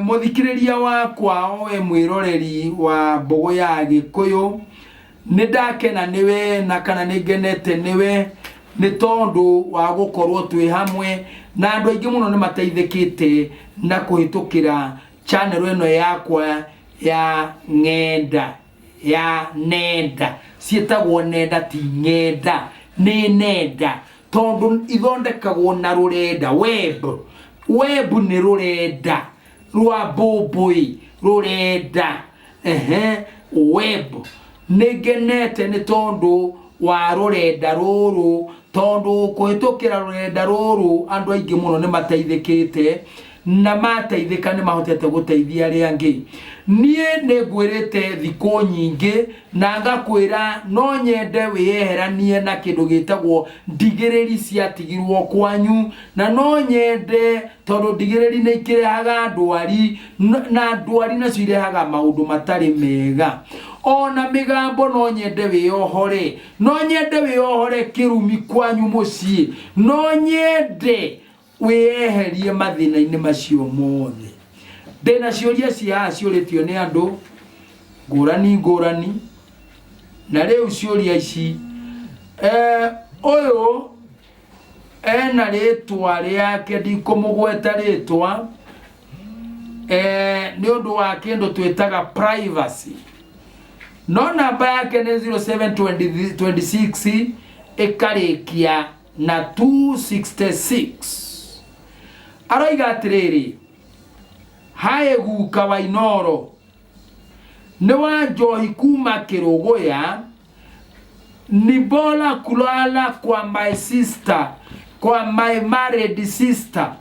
muthikiriria wakwa owe mwiroreri wa Mbogo ya Gikuyu nindakena niwe na kana ningenete niwe ni tondu wa gukorwo twi hamwe na andu aingi muno ni mateithikite na kuhitukira channel eno yakwa ya ng'enda ya nenda cietagwo nenda ti ng'enda ni nenda tondu ithondekagwo na rurenda web ni rurenda rwa boboi rurenda web nigenete ni tondu wa rurenda ruru tondu kuhitukira rurenda ruru andu aingi muno ni mateithikite na mateithika ni mahotete guteithia riangi nie negwirite thiko nyingi na ngakwira no nyende wiyeheranie na kindu gitagwo ndigiriri ciatigirwo kwanyu na no nyende tondu ndigiriri ni ikirehaga ndwari na ndwari nacio irehaga maundu matari mega ona migambo no nyende wiyohore kirumi kwanyu mucii no nyende wiyeherie mathina-ini macio mothe ndina ciuria ciuritio ni andu ngurani na riu ciuria ici uyu ena ritwa riake ndikumugweta ritwa ni undu wa kindu twitaga privacy no namba yake ni 0726 ikarikia na 266 aroiga atiriri hae guka wa Inoro ni wa Njohi kuma Kiruguya ni bora kulala kwa my sister kwa my married sister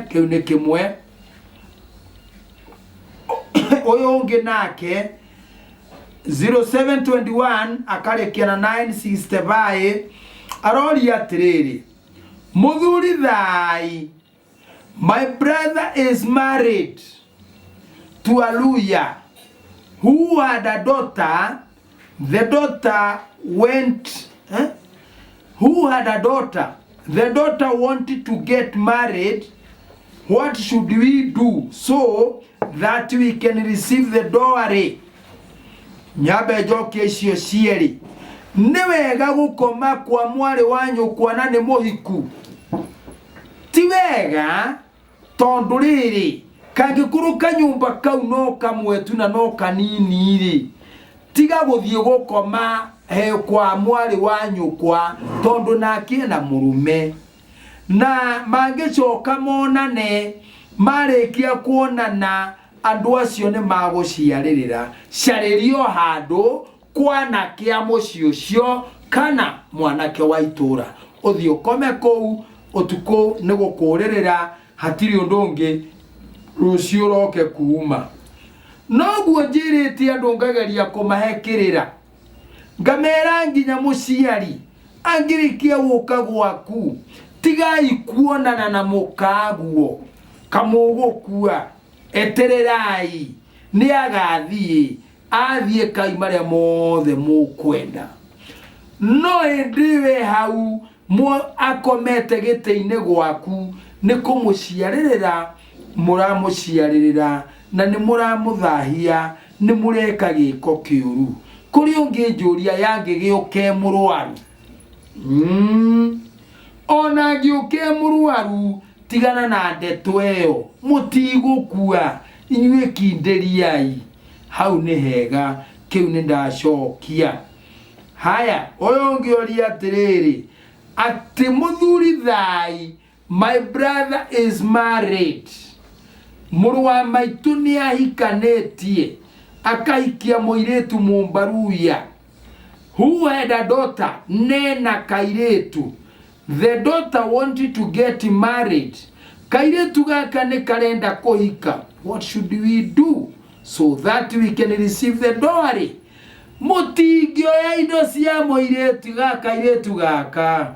kiu ni kimwe uyu ungi nake 0721 akarekia na 965 arori atiriri muthuri thai my brother is married to a Luya who had a daughter. The daughter went who had a daughter. The daughter wanted to get married. What should we do so that we can receive the dowry? Nyabe joke icio cieri ni wega gukoma kwa mwari wanyu kwana ni muhiku ti wega tondu riri kangikuruka nyumba kau no kamwetu na no kanini ri tiga guthie gukoma kwa mwari wanyu kwa tondu nake na murume na mangicoka monane marikia kuonana andu acio ni maguciaririra ciaririo handu kwana kia muci ucio kana mwanake wa itura uthio kome kou utuko ni gukuririra hatiri undu ungi rucio roke kuuma noguo njiriti andu ngageria kumahekirira ngamera nginya muciari angirikia guka gwaku tigai kuonana na mukaguo kamugukua etererai ni agathie athie kaimaria mothe mukwenda no ndiwe hau mo akomete gite-ini gwaku ni kumuciaririra muramuciaririra na ni muramuthahia ni mureka giko kiuru kuri ungi njuria yangi giuke murwaru ona giuke murwaru tigana na ndeto eyo mutigukua inywe kinderiai hau ni hega kiu ni ndacokia haya oyongi oria atiriri ati muthuri thai my brother is married muru wa maitu ni ahikanetie akahikia muiretu Mumbaruya who had a daughter nena kairetu. The daughter wanted to get married. Kairetu gaka ni karenda kuhika. What should we do so that we can receive the dowry? Mutigio ya indo cia muiretu gaka iretu gaka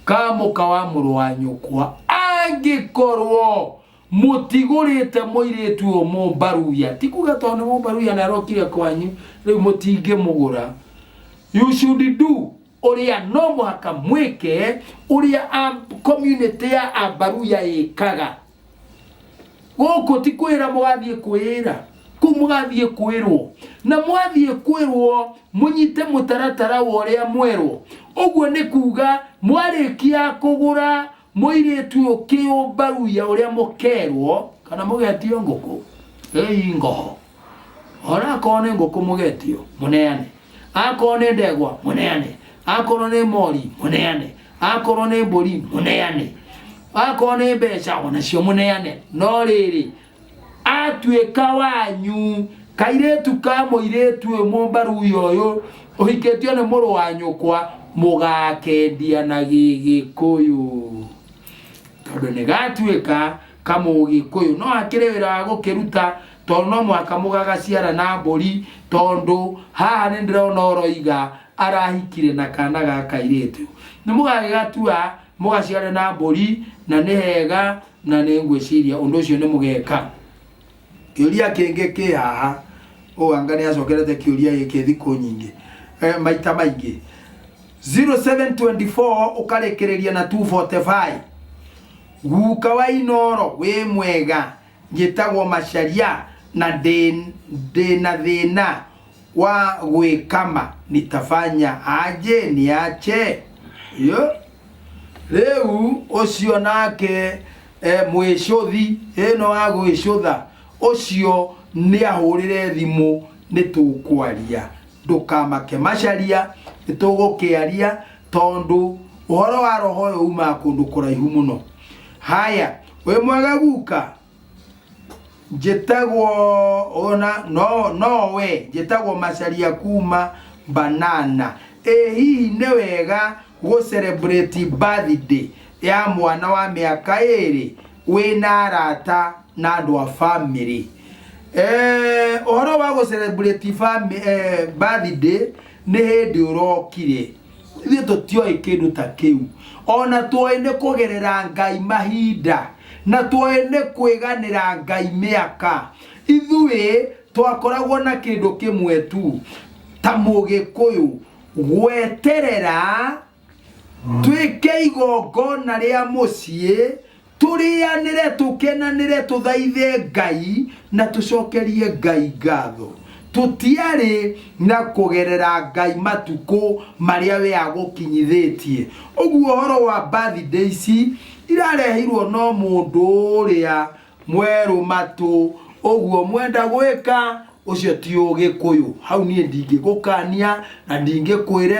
kamuka wa muru wa nyukwa angikorwo mutigurite muiretu o Mumbaruya tikuga tondu Mumbaruya na rokire kwanyu riu mutinge mugura. You should do uria no muhaka mwike uria community ya Ambaruya ikaga goko ti kwira mugathie kwira kumugathie kwirwo na mwathie kwirwo munyite mutaratara woria mwerwo ogwo ni kuga mwarikia kugura muiretu ukiumbaru ya uria mukerwo kana mugetio ngoko ngo ora kone ngoko mugetio muneane akone ndegwa muneane akone mori muneane akone mburi muneane akone beca ona cio muneane no riri atuika wanyu kairetu ka muiretu mumbaru yoyo uhiketio ni muru wa nyukwa mugakendia na Gikuyu tondu ni gatuika kamugikuyu no akire wira wa gukiruta tondu no mwaka mugagaciara na mburi tondu haha ni ndirona oroiga arahikire na kana ga kairetu ni mugagigatua mugaciara na mburi na ni hega na ni ngwiciria undu ucio ni mugeka kiuria kingi ki haha o anga ni acokerete kiuria giki thiku nyingi maita maingi 0724 ukarekereria na 245 guka wa Inoro we mwega ngitagwo Macharia na na thina wa gwikama nitafanya aje niache yo leu ucio nake mwicuthi ino wa gwicutha ucio ni ahurire thimu nitukwaria ndukamake Macharia nitugukiaria tondu uhoro wa roho uma kundu kuraihu muno. Haya we mwega guka jetagwo ona no we jetagwo Macharia kuma Banana hihi ni wega go celebrate birthday ya mwana wa miaka 2 wina arata na andu a family ohoro wa go celebrate birthday ni hindi urokire ithuĩ tũtioĩ kĩndũ ta kĩu ona tuoĩ nĩ kũgerera Ngai mahinda na tuoĩ nĩ kwĩganĩra Ngai mĩaka ithuĩ twakoragwo na kĩndũ kĩmwe tu ta Mũgĩkũyũ gweterera twĩke igongona rĩa mũciĩ turianire tukenanire tuthaithe Ngai na tucokerie Ngai ngatho tutiari na kugerera Ngai matuko maria we agukinyithitie oguo horo wa birthday ici irarehirwo no mundu uria mweru matu oguo mwenda gwika ucio ti Ugikuyu hau nie ndingigukania na ndingikwire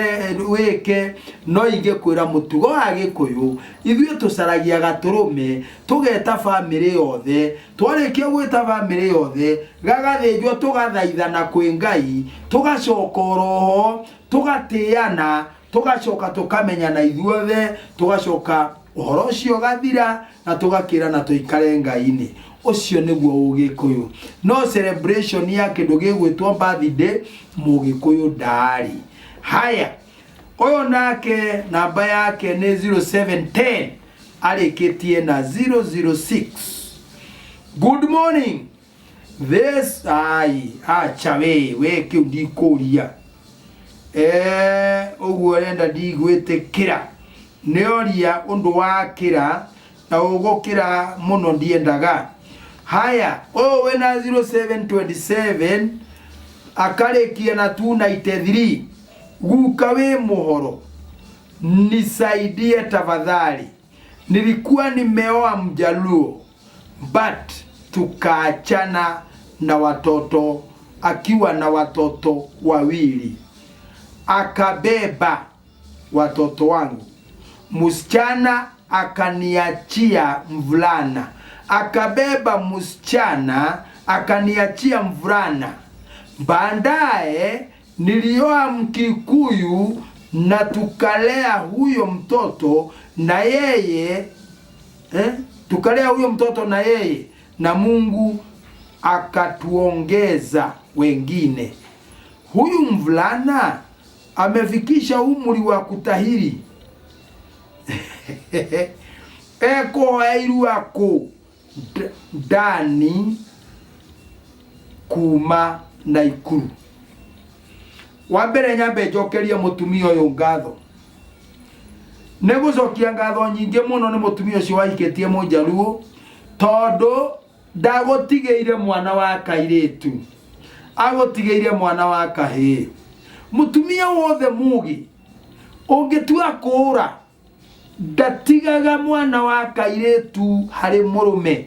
wike no ingikwira mutugo wa Gikuyu ithuĩ tucaragia gaturume tugeta family yothe twarikia gwita family yothe gagathinjwo tugathaithana kwi Ngai tugacoka roho tugatiana tugacoka tukamenyana ithuothe tugacoka uhoro ucio gathira na tugakirana tuikare Ngai-ini ucio niguo Ugikuyu no celebration ya kindu gigwitwo birthday Mugikuyu ndari. Haya oyo nake namba yake ni 0710 arikitie na 006. Good morning this acha we kiundi kuria oguo renda ndigwitikira neoria undu wakira na ugukira muno ndiendaga. Haya we na 0727 akarekia na 293 guka we muhoro nisaidie tafadhali nilikuwa nimeoa Mjaluo but tukaachana na watoto akiwa na watoto wawili akabeba watoto wangu msichana akaniachia mvulana akabeba msichana akaniachia mvulana baadaye nilioa Mkikuyu na tukalea huyo mtoto na yeye tukalea huyo mtoto na yeye na Mungu akatuongeza wengine. Huyu mvulana amefikisha umri wa kutahiri eko hairu ako Dani kuma Naikuru. Wambere nyambe njokerie mutumia uyu ngatho negucokia ngatho nyingi muno ni mutumia ucio wahikitie Mujaluo tondu ndagotigeire mwana wa kairetu agotigeire mwana wa kahii mutumia wothe mugi ungitua kura ndatigaga mwana wa kairetu hari murume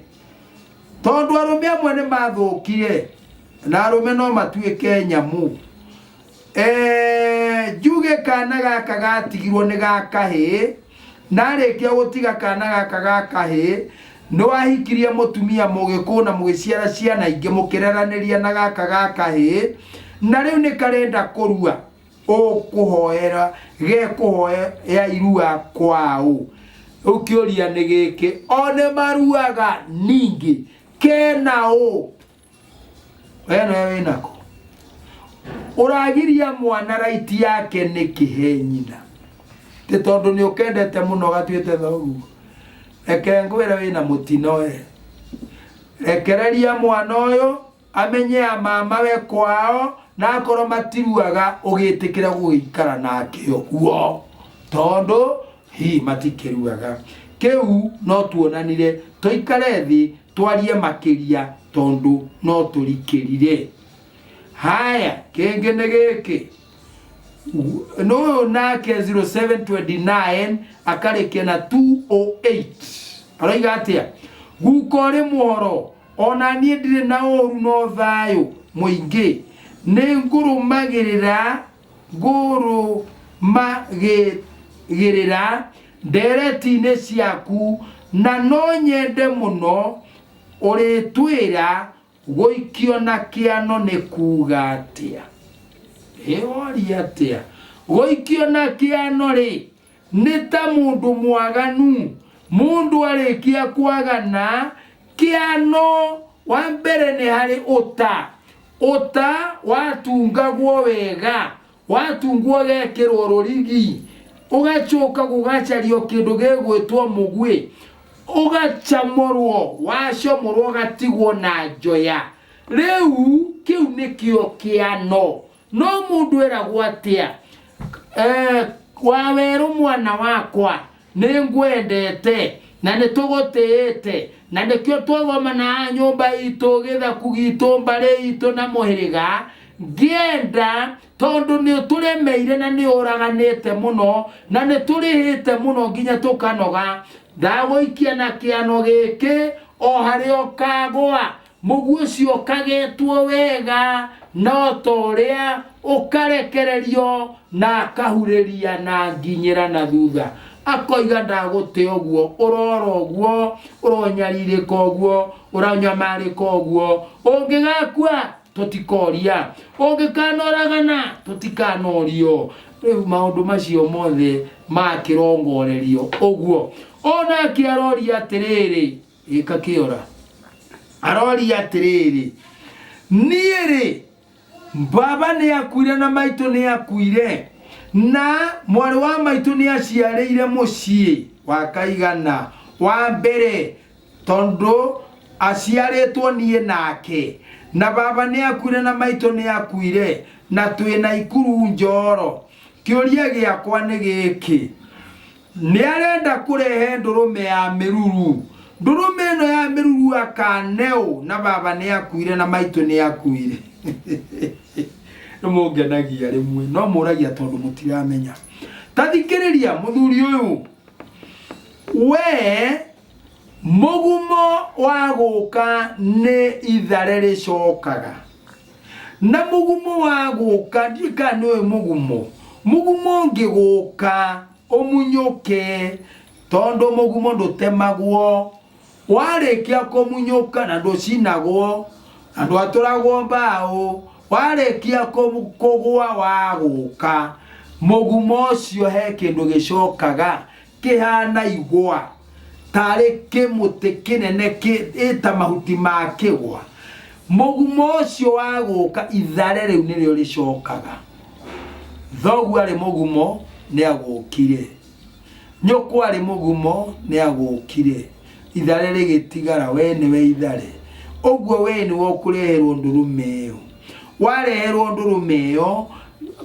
tondu arume amwe ni mathukire na arume no matuike nyamu juge kana gaka gatigirwo ni gakahii na rekia gutiga kana gaka gakahii no ahikirie mutumia mugikuna mugiciara ciana ingi mukireraniria na gaka gakahii na riu ni karenda kurua ukuhoera ge kuhoya irua kwao ukioria ni giki one maruaga ningi kenao wewe nako uragiria mwana raiti yake ni kihenyina te tondu ni ukendete muno gatuite thogu ekengwira wina mutino ekereria mwana uyu amenye mama we kwao na akoro matiruaga ugitikira guikara nake okuo tondu hi matikiruaga kiu no tuonanire toikare thi twarie makiria tondu no turikirire haya kengene giki no nake 0729 akarekia na 208 araiga atia gukore muhoro ona nie ndire na oru no thayo muingi ni nguru magirira ndereti-ini ciaku na no nyende muno uritwira guikio na kiano ni kuga atia ewori atia guikio na kiano ri ni ta mundu mwaganu mundu arikia kwagana kiano wa mbere ni hari uta watungagwo wega watungwo gekirwo rurigi ugachoka gugacario kindu gegwitwo mugwi ugacamorwo wacomorwo gatigwo na njoya riu kiu nikio kiano no mundu eragwo atia waweru mwana wakwa ningwendete na nitugutiite na ndikio twagoma na nyumba itu githaku gitu mbare itu na muhiriga ngienda tondu ni turemeire na ni uraganite muno na ni turihite muno nginya tukanoga ndagoikia na kiano giki o hari okagwa mugu cio kagetwo wega no toria ukarekererio na kahuriria na nginyira na thutha akoiga ndaguti oguo uroro oguo uronyaririka oguo uranyamarika oguo ungigakua tutikoria ungikanaragana tutikanorio riu maundu macio mothe makirongorerio oguo ona kiaroria atiriri ika kiora aroria atiriri niiri baba ni akuire na maitu ni akuire na mwari wa maitu ni aciarĩire muciĩ wa kaigana wa mbere tondu aciarĩtwo nie nake na baba ni akuire na maitu ni akuire na twina ikuru njoro kĩũria gĩakwa nĩ gĩkĩ ni arenda kurehe ndurume ya miruru ndurume ĩno ya miruru akaneo na baba ni akuire na maitu ni akuire mugenagia rimwe no muragia tondu mutiramenya tathikiriria muthuri uyu we mugumo wa guka ni ithare ricokaga na mugumo wa guka ndika ni mugumo ngiguka omunyuke tondu mugumo ndutemagwo warikia kumunyuka na nducinagwo na ndwaturagwo mbao warekia kugwa waguka mugumo cio he kindu gicokaga kihana igwa tari kimuti kinene ita mahuti ma kigwa mugumo cio waguka ithare riu nirio ricokaga thogu ari mugumo ni agukire nyoko ari mugumo ni agukire ithare rigitigara we niwe ithare ogwo we ni wokureherwo ndurume iyo wareherwo ndurume iyo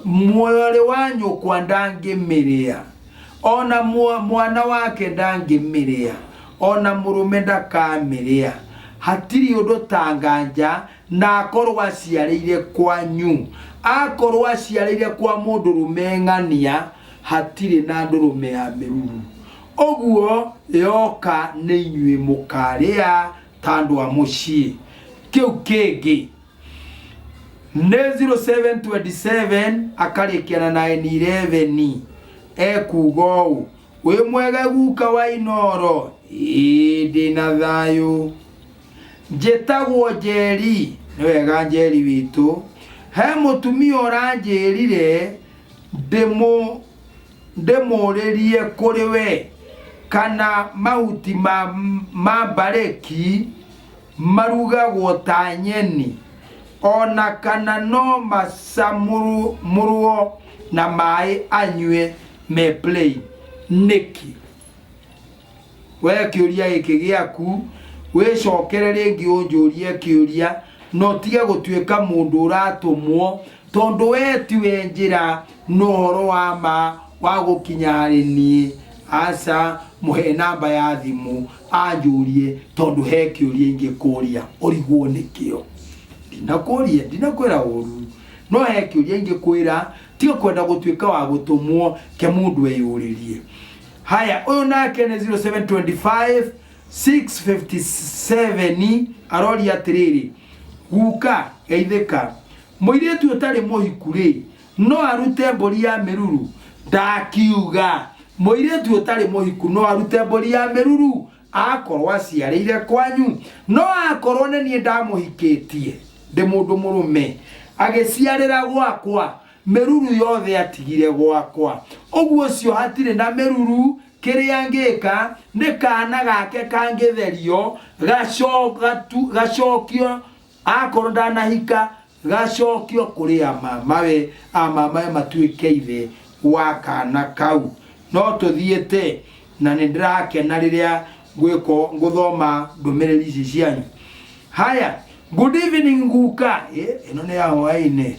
mwore wa nyoko ndangimiria ona mwana wake ndangimiria ona murume ndakamiria hatiri undu tanganja na akorwa ciarĩire kwanyu. Akorwa ciarĩire kwa mundu rumeng'ania hatiri na ndurume ya miruru. Oguo yoka nĩ inyuĩ mũkarĩa tandu wa muciĩ. Kiu kingi nĩ 0727 akarikiana na 911 ekuga ũũ: wĩ mwega guka wa Inoro? Ndĩna thayũ. Njĩtagwo Njeri. Nĩ wega Njeri witũ. He mũtumia ũranjĩrire ndĩmũrĩrie kũrĩ we kana mahuti ma mbareki marugagwo ta nyeni, ona kana no macamũrwo na maĩ anyue me plain. Niki we kĩũria gĩkĩ gĩaku wĩcokere rĩngĩ ũnjũrie kĩũria, no tige gũtuĩka mũndũ ũratũmwo, tondũ we tiwe njĩra no ũhoro wa ma wa gũkinya harĩ niĩ. Aca mũhe namba ya thimũ anjũrie, tondũ he kĩũria ingĩkũria ũrigwo nĩkĩo. Ndinakwĩra ũru, no he kĩũria ingĩkwĩra, tiga kwenda gũtuĩka wa gũtũmwo ke mũndũ eyũrĩrie. Haya, ũyũ nake nĩ 0725 657 aroria atĩrĩrĩ: guka geithĩka, mũirĩtu ũtarĩ mũhiku rĩ no arute mbũri ya mĩruru? Ndakiuga mũirĩtu ũtarĩ mũhiku no arute mbũri ya mĩruru akorwo aciarĩire kwanyu. No akorwo nĩ niĩ ndamũhikĩtie ndĩ mũndũ mũrũme agĩciarĩra gwakwa, mĩruru yothe atigire gwakwa, ũguo ũcio hatirĩ na mĩruru. Kĩrĩa ngĩka nĩ kana gake kangĩtherio gacokio, akorwo ndanahika gacokio kũrĩ amamawe, amamawe matuĩke ithe wa kana kau. No tũthiĩte na nĩ ndĩrakena rĩrĩa ngũthoma ndũmĩrĩri ici cianyu. Haya, good evening guka. Ĩno nĩ ya hwaĩ-inĩ.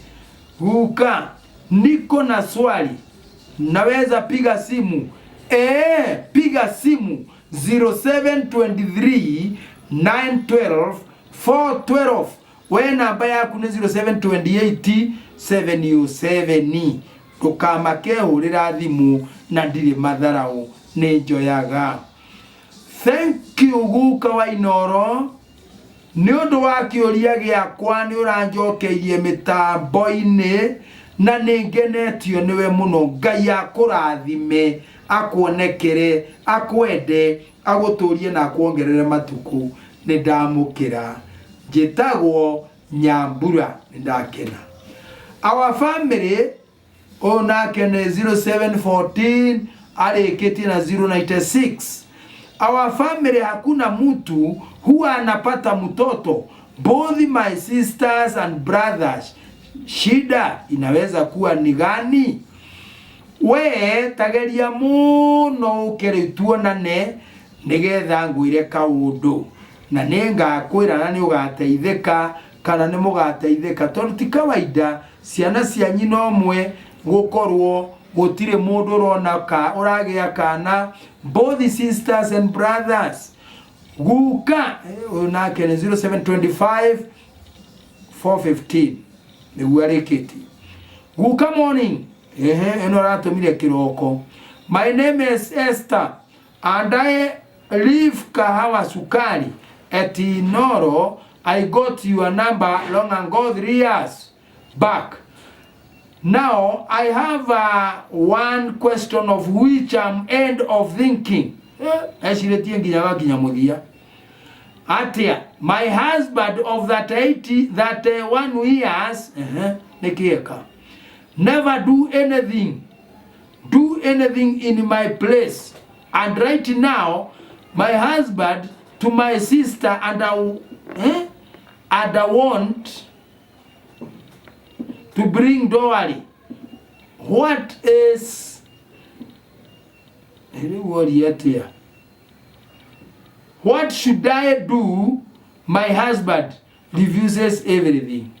Guka, niko na swali, naweza piga simu? Piga simu 0723 912 412. We namba yaku nĩ 0728 707. Ndũkamake hũrĩra thimũ na ndirĩ matharaũ, nĩ njoyaga. Thank you guka wa Inoro nĩ ũndũ wa kĩũria gĩakwa, nĩ ũranjokeirie mĩtambo-inĩ na nĩ ngenetio nĩwe mũno. Ngai akũrathime, akuonekere, akwende, agũtũrie na akuongerere matukũ. Nĩ ndamũkĩra. Njĩtagwo Nyambura. Nĩ ndakena. Our family onake nĩ 0714 arĩkĩtie na 096. Our family hakuna mtu huwa anapata mtoto, both my sisters and brothers. Shida inaweza kuwa ni gani? We tageria muno ukere tuonane nigetha ngwire kaundu, na ningakwira na ni ugateithika kana ni mugateithika, tondu ti kawaida ciana cianyu no mwe gukorwo gutire mundu ronaka uragia kana, both sisters and brothers. Guka nake ni 0725 415 niguo arĩkĩti. Guka morning. Eno ratumire kiroko. My name is Esther and I live Kahawa Sukari at Inoro. I got your number long ago, 3 years back. Now I have one question of which I'm end of thinking. Atia, my husband of that 1 years never do anything in my place, and right now my husband to my sister and I want to bring dowry. What is what should I do? My husband refuses everything.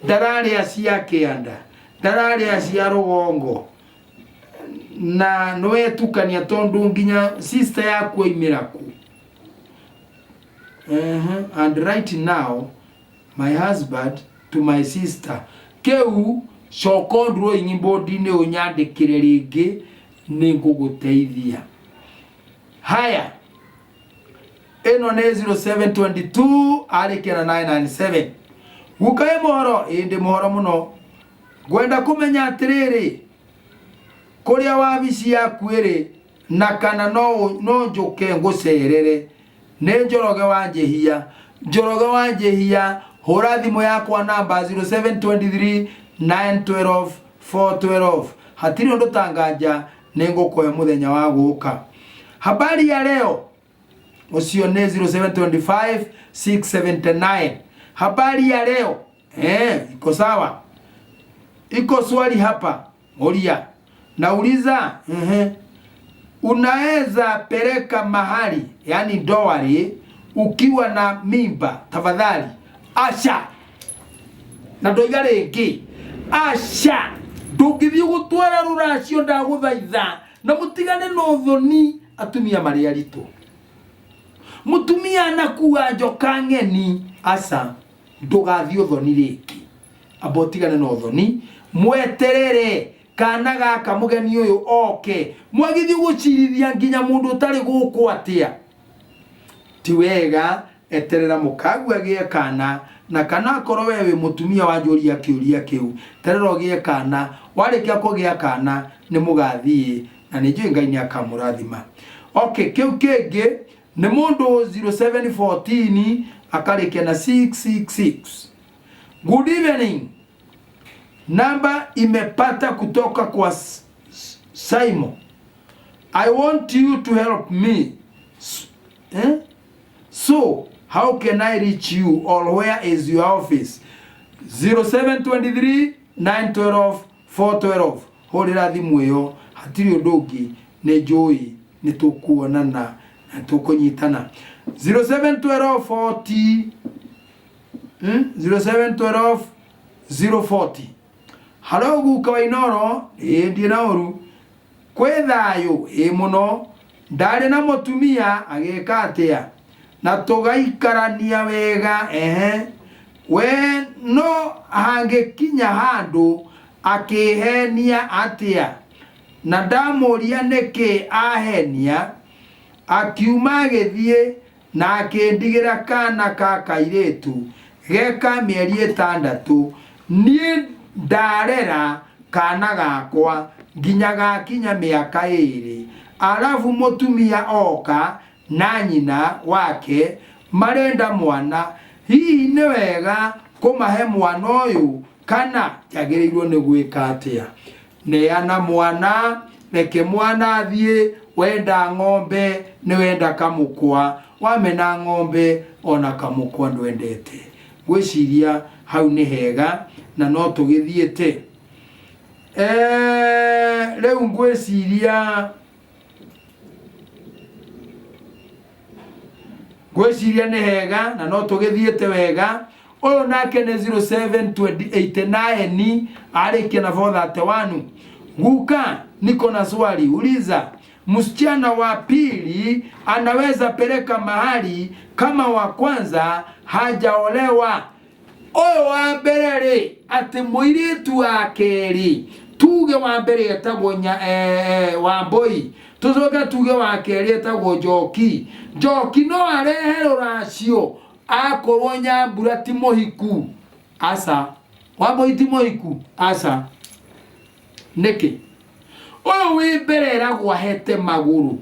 Dararia cia kianda, dararia cia rugongo, na noe tukania tondu nginya sister yaku oimira ku. and right now my husband to my sister keu shokondro inyibodi ne unyandikire ringi ninguguteithia. Haya, eno ne 0722 arikira 997 gukae mohoro indi mohoro muno gwenda kumenya atiriri kuria wabici yaku iri na kana no njuke ngucerere ne Njoroge wa Njehia hura thimu yakwa namba 0723 912 412 hatiri undu tanganja ningukoya muthenya wa guka. Habari ya leo ucio ne 0725 679. Habari ya leo iko sawa? Iko swali hapa Moria nauliza unaweza peleka mahali yani dowari ukiwa na mimba tafadhali? Asha na ndoiga ringi asha ndungithii gutwara ruracio ndaguthaitha na mutigane no thoni atumia mari aritu mutumia anakuwa njoka ng'eni asa ndugathi uthoni ringi abotigane no thoni mweterere kana gaka mugeni uyu oke mwagithi gucirithia nginya mundu utari guku atia ti wega eterera mukagu agie kana na kana korwo wewe mutumia wanjuria kiuria kiu terera ogie kana warikia kugia kana ni mugathie na ni njui Ngai ni akamurathima. Okay, kiu kingi ni mundu 0714 akarikia na 666. Good evening. Namba imepata kutoka kwa Simon. I want you to help me. So, how can I reach you or where is your office? 0723 912 412. Horira thimu iyo hatiri undugi ne joy ni tukuonana na tukunyitana. 0712 40 0712 040. Halo guka wainoro ndi naoru kwethayo muno ndari na mutumia ageka atia na tugaikarania wega we no hangekinya handu akihenia atia na ndamuria niki ahenia akiuma githie na akindigira kana ka kairetu geka mieri 6 ni ndarera kana gakwa nginya gakinya miaka 2 alafu mutumia oka na nyina wake marenda mwana hihi ni wega kumahe mwana uyu kana yagirirwo ni gwika atia? Neana mwana reke mwana athie wenda ng'ombe ni wenda kamukwa wamena ng'ombe ona kamukwa ndwendete gwiciria hau ni hega na no tugithiete riu gwiciria ni hega na no tugithiete wega. Uyu nake ni 0789 arikia na 431. Guka niko na swali, uliza msichana wa pili anaweza peleka mahali kama wa kwanza hajaolewa? Uyu wa mbere ati muiritu wa keri tuge wa mbere etagwo Wambui tuzoga tuge wa keri etagwo Njoki no arehe ruracio akorwo Nyambura ti muhiku asa Wambui ti muhiku asa niki uyu wi mbere eragwo ahete maguru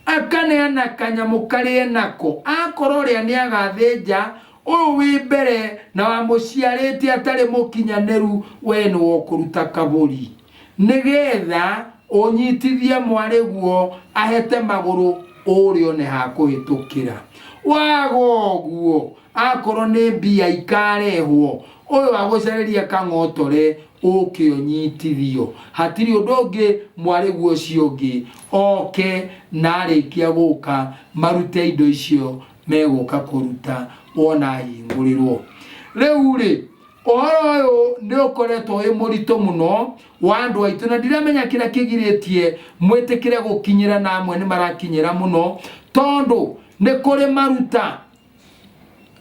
akaneana kanyamu karie nako akorwo ria ni agathinja uyu wi mbere na wamuciarite atari mukinyaneru we ni wokuruta kaburi nigetha unyitithie mwariguo ahete maguru urio ni hakuhitukira wagoguo akorwo ni mbia ikarehwo uyu agucereria kang'otore uke unyitithio hatiri undu ungi mwariguo ucio ungi oke na arikia guka marute indo icio meguka kuruta wona hingurirwo. Riu ri ohoro uyu ni ukoretwo wi murito muno wa andu aitu na ndiramenya kira kigiritie mwitikire gukinyira namwe ni marakinyira muno tondu ni kuri maruta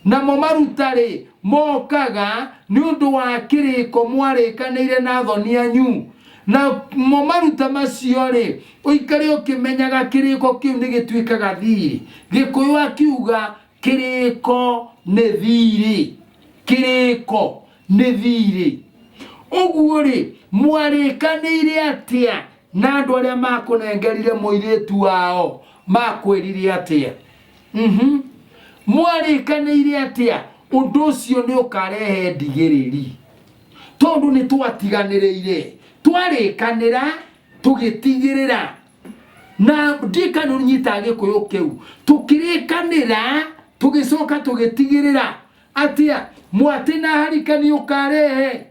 na mo maruta ri mokaga ni undu wa kiriko mwarĩkanĩire na thoni anyu na mo maruta macio ri uikare ukimenyaga kiriko kiu ni gituikaga thiri. Gikuyu akiuga kiriko ni thiri, kiriko ni thiri. Uguo ri mwarĩkanĩire atia na andu aria makunengerire muiritu wao makwirire atia? Mwarĩkanĩire atia? Undu ucio ni ukarehe ndigiriri tondu ni twatiganĩrĩire, twarĩkanĩra tũgĩtigĩrĩra na ndikano nyita Gikuyu kiu tukirĩkanĩra tũgĩcoka tũgĩtigĩrĩra atia mwati na harika ni ukarehe.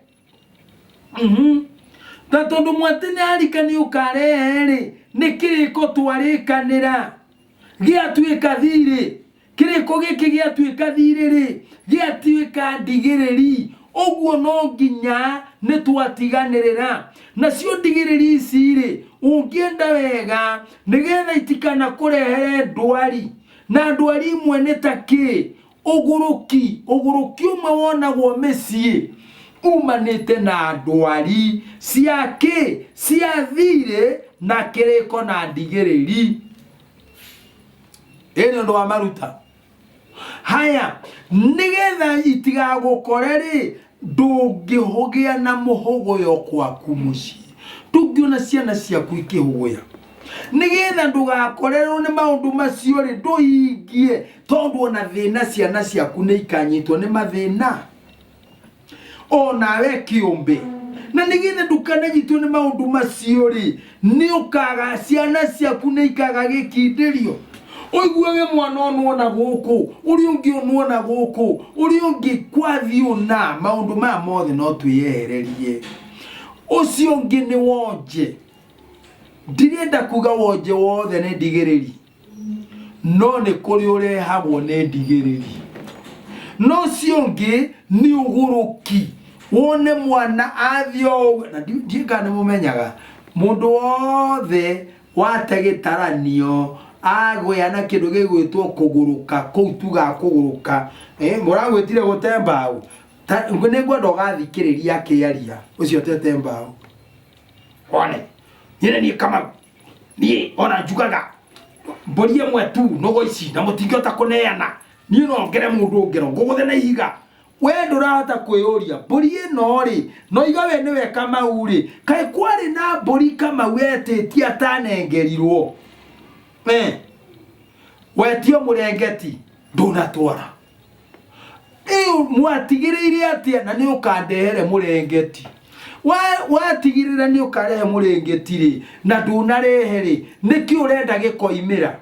Ta tondu mwati na harika ni ukarehe ri ni kiriko twarĩkanĩra giatuĩka thiri. Kiriko giki giatuĩka thiri ri giatuĩka ndigiriri. Uguo no nginya ni twatiganĩrĩra nacio ndigiriri ici ri ungienda wega nigetha itikana kurehere ndwari na ndwari imwe ni taki uguruki umwe wonagwo mĩciĩ umanĩte na ndwari ciake cia thiri na kiriko na ndigiriri. Ĩno ndo wa maruta haya nigetha itigagukore ri ndũngĩhũgĩa na mũhũgũyo kwaku muciĩ, ndũngĩona ciana ciaku ikĩhũgũya nigetha ndũgakorerwo nĩ maũndũ macio ri ndũhingie tondu ona thĩna ciana ciaku nĩ ikanyitwo nĩ mathĩna onawe kĩũmbe na nigetha ndũkananyitwo nĩ maũndũ macio ri nĩ ũkaga ciana ciaku nĩ ikaga gĩkindĩrio. Oiguage mwana onwona guku uri ungi onwona guku uri ungi kwathiuna maundu maya mothe no twiyehererie. Ucio ungi ni wonje, ndirenda kuga wonje wothe ni ndigiriri no ni kuri urehagwo ni ndigiriri. No ucio ungi ni uguruki wone mwana athio na ndinga ni mumenyaga mundu wothe wategitaranio agweana kindu gigwitwo kuguruka koutuga kuguruka muragwitire gutembao ngone ngwenda ugathikiriria akiaria ucio tetembao one nyine ni kama ni ona njugaga mbori imwe tu nogo ici na mutingota kuneana ni no ngere mundu ngero nguguthe na ihiga we ndurahota kwiyuria mbori ino ri no igawe niwe Kamau ri kai kwari na mbori Kamau etitie atanengerirwo wetio murengeti ndunatwara mwatigiriire atia na ni ukandehere murengeti watigirira ni ukarehe murengeti ri na ndunarehe ri niki urenda gikoimira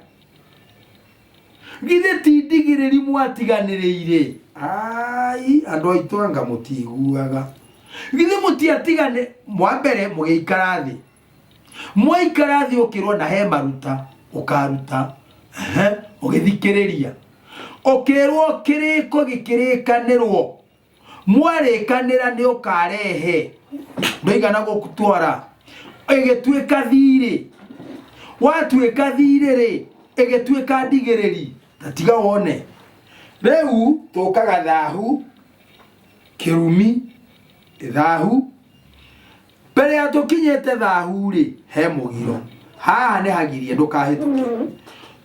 githe ti ndigiriri mwatiganiriire ai andu aitu anga mutiguaga githe mutiatigane mwambere mugeikara thi mwaikara thi ukirwo na he maruta ukaruta ugithikiriria ukirwo kiriko gikirikanirwo mwarĩkanĩra ni ukarehe ndoigana gukutwara igituika thiri watuika thiri ri igituika ndigiriri tatiga wone riu tukaga thahu kirumi thahu mbere ya tukinyete thahu ri he mugiro haha ni hagirie ndukahituke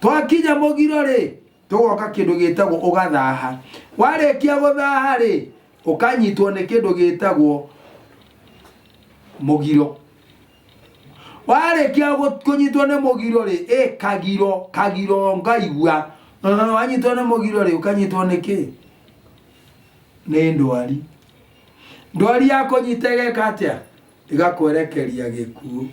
twakinya mugiro ri tugoka kindu gitagwo ugathaha warekia guthaha ri ukanyitwo ni kindu gitagwo mugiro warekia kunyitwo ni mugiro ri kagiro ngaigua wanyitwo ni mugiro ri ukanyitwo ni ki ni ndwari yako nyitege atia igakwerekeria gikuo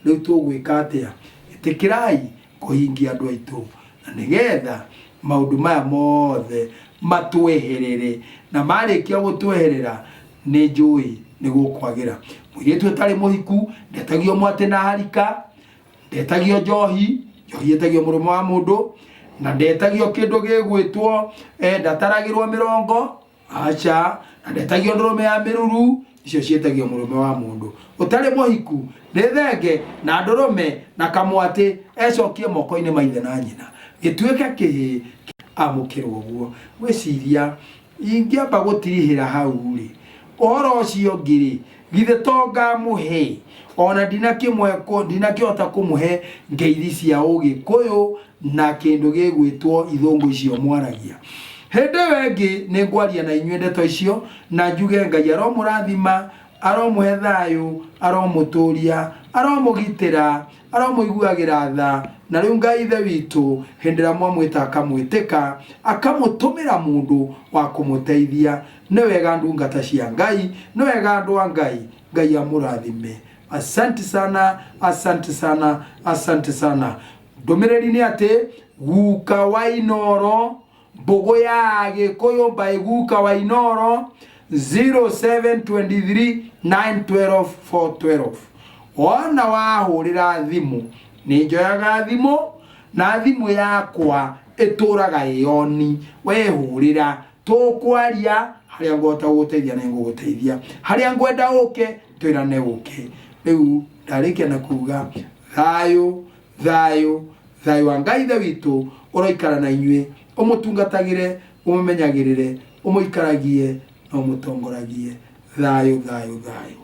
riu tugwika atia itikirai kuhingia andu aitu na nigetha maundu maya mothe matweherere na marikia gutweherera ni njui ni gukwagira mwiretu etari muhiku ndetagio mwate na harika ndetagio njohi etagio murumo wa mundu na ndetagio kindu gigwitwo ndataragirwo mirongo acha na ndetagio ndurume ya miruru icio cietagio murume wa mundu utari muhiku ndethenge na ndurume na kamwate ecokie moko-ini maithe na nyina gituika kihi amukirwo guo weciria ingiamba gutirihira hau ri oro cio ngiri githe tonga muhe ona ndinakihota kumuhe ngeithi cia Ugikuyu na kindu gigwitwo ithungu icio mwaragia hende wengi ni ngwaria na inyuĩ ndeto icio na njuge Ngai aromurathima aromuhe thayu aromuturia aromugitira aromuiguagira tha na riu Ngai ithe witu hindira mwamwita akamwitika akamutumira mundu wa kumuteithia ni wega ndungata cia Ngai ni wega andu a Ngai Ngai amurathime asante sana asante sana asante sana ndumiriri ni ati guka wa Inoro mbogo ya Gikuyu by guka wa Inoro 0723 912 412 ona wahurira thimu ni njoyaga thimu na thimu yakwa ituraga yoni wehurira tukwaria haria ngota guteithia na nguguteithia haria ngwenda uke twirane uke riu ndarikia na kuga thayu thayu thayu wa Ngai ithe witu uroikara na inyuĩ umutungatagire umumenyagirire umuikaragie no mutongoragie thayu thayu thayu